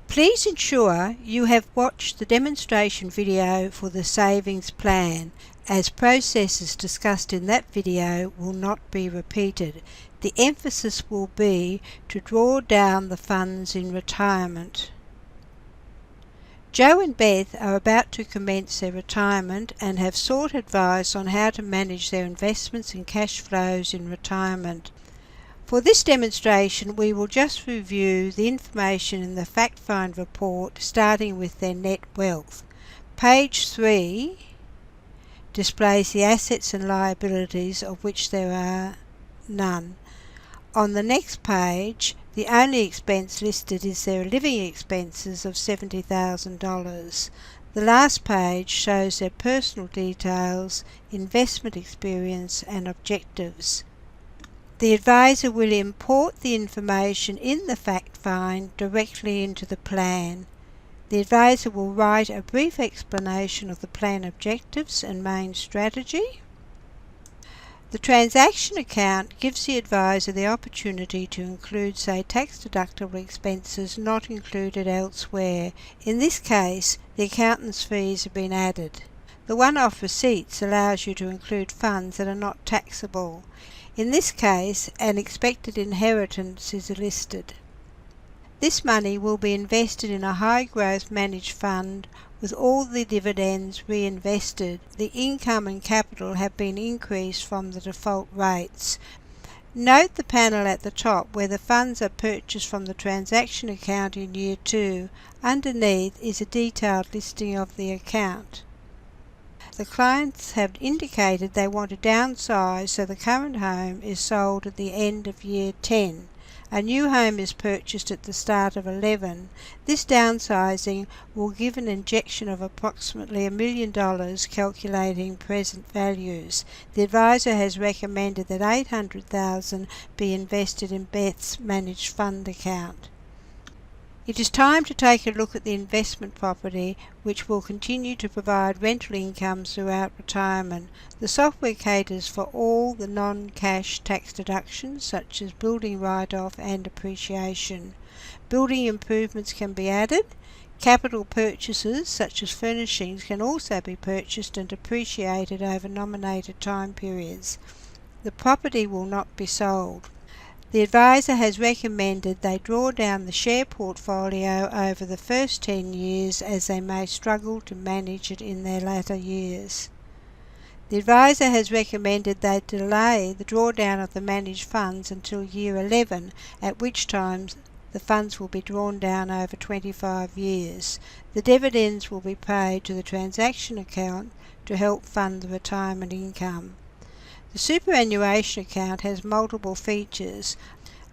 Please ensure you have watched the demonstration video for the savings plan, as processes discussed in that video will not be repeated. The emphasis will be to draw down the funds in retirement. Joe and Beth are about to commence their retirement and have sought advice on how to manage their investments and cash flows in retirement. For this demonstration, we will just review the information in the Fact Find report, starting with their net wealth. Page 3 displays the assets and liabilities, of which there are none. On the next page, the only expense listed is their living expenses of $70,000. The last page shows their personal details, investment experience and objectives. The advisor will import the information in the fact find directly into the plan. The advisor will write a brief explanation of the plan objectives and main strategy. The transaction account gives the advisor the opportunity to include, say, tax-deductible expenses not included elsewhere. In this case, the accountant's fees have been added. The one-off receipts allows you to include funds that are not taxable. In this case, an expected inheritance is listed. This money will be invested in a high-growth managed fund with all the dividends reinvested. The income and capital have been increased from the default rates. Note the panel at the top where the funds are purchased from the transaction account in year 2. Underneath is a detailed listing of the account. The clients have indicated they want to downsize, so the current home is sold at the end of year 10. A new home is purchased at the start of 11. This downsizing will give an injection of approximately $1 million, calculating present values. The advisor has recommended that $800,000 be invested in Beth's managed fund account. It is time to take a look at the investment property, which will continue to provide rental income throughout retirement. The software caters for all the non-cash tax deductions, such as building write-off and appreciation. Building improvements can be added. Capital purchases, such as furnishings, can also be purchased and depreciated over nominated time periods. The property will not be sold. The advisor has recommended they draw down the share portfolio over the first 10 years, as they may struggle to manage it in their latter years. The advisor has recommended they delay the drawdown of the managed funds until year 11, at which time the funds will be drawn down over 25 years. The dividends will be paid to the transaction account to help fund the retirement income. The superannuation account has multiple features.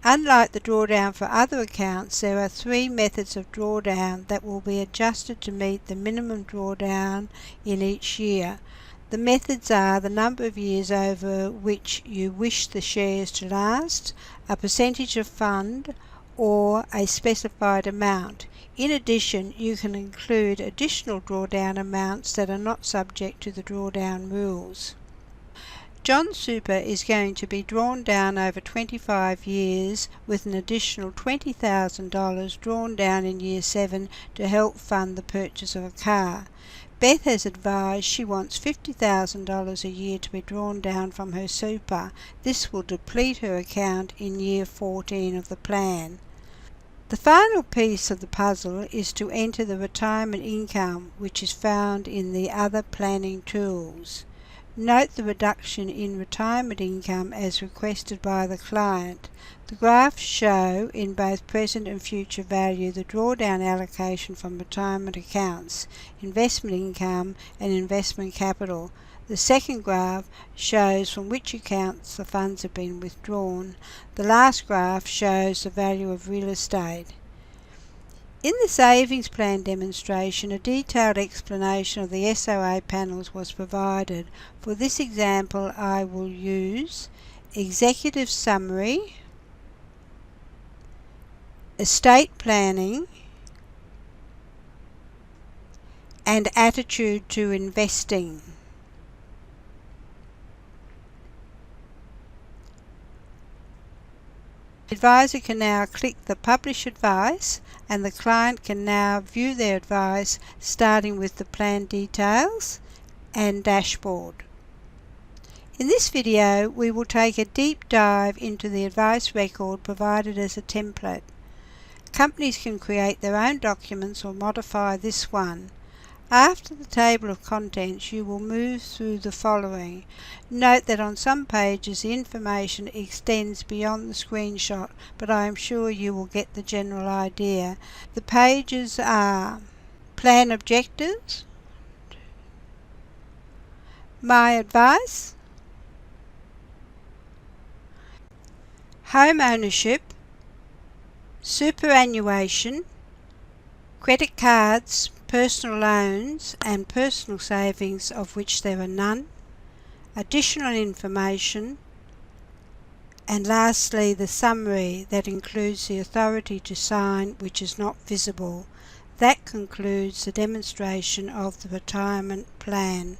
Unlike the drawdown for other accounts, there are 3 methods of drawdown that will be adjusted to meet the minimum drawdown in each year. The methods are the number of years over which you wish the shares to last, a percentage of fund, or a specified amount. In addition, you can include additional drawdown amounts that are not subject to the drawdown rules. John Super is going to be drawn down over 25 years with an additional $20,000 drawn down in year 7 to help fund the purchase of a car. Beth has advised she wants $50,000 a year to be drawn down from her super. This will deplete her account in year 14 of the plan. The final piece of the puzzle is to enter the retirement income, which is found in the other planning tools. Note the reduction in retirement income as requested by the client. The graphs show in both present and future value the drawdown allocation from retirement accounts, investment income and investment capital. The second graph shows from which accounts the funds have been withdrawn. The last graph shows the value of real estate. In the savings plan demonstration, a detailed explanation of the SOA panels was provided. For this example, I will use Executive Summary, Estate Planning, and Attitude to Investing. The advisor can now click the Publish Advice and the client can now view their advice starting with the plan details and dashboard. In this video we will take a deep dive into the advice record provided as a template. Companies can create their own documents or modify this one. After the table of contents you will move through the following. Note that on some pages the information extends beyond the screenshot, but I am sure you will get the general idea. The pages are Plan Objectives, My Advice, Home Ownership, Superannuation, Credit Cards, Personal Loans and Personal Savings of which there are none, Additional Information, and lastly the summary that includes the authority to sign which is not visible. That concludes the demonstration of the retirement plan.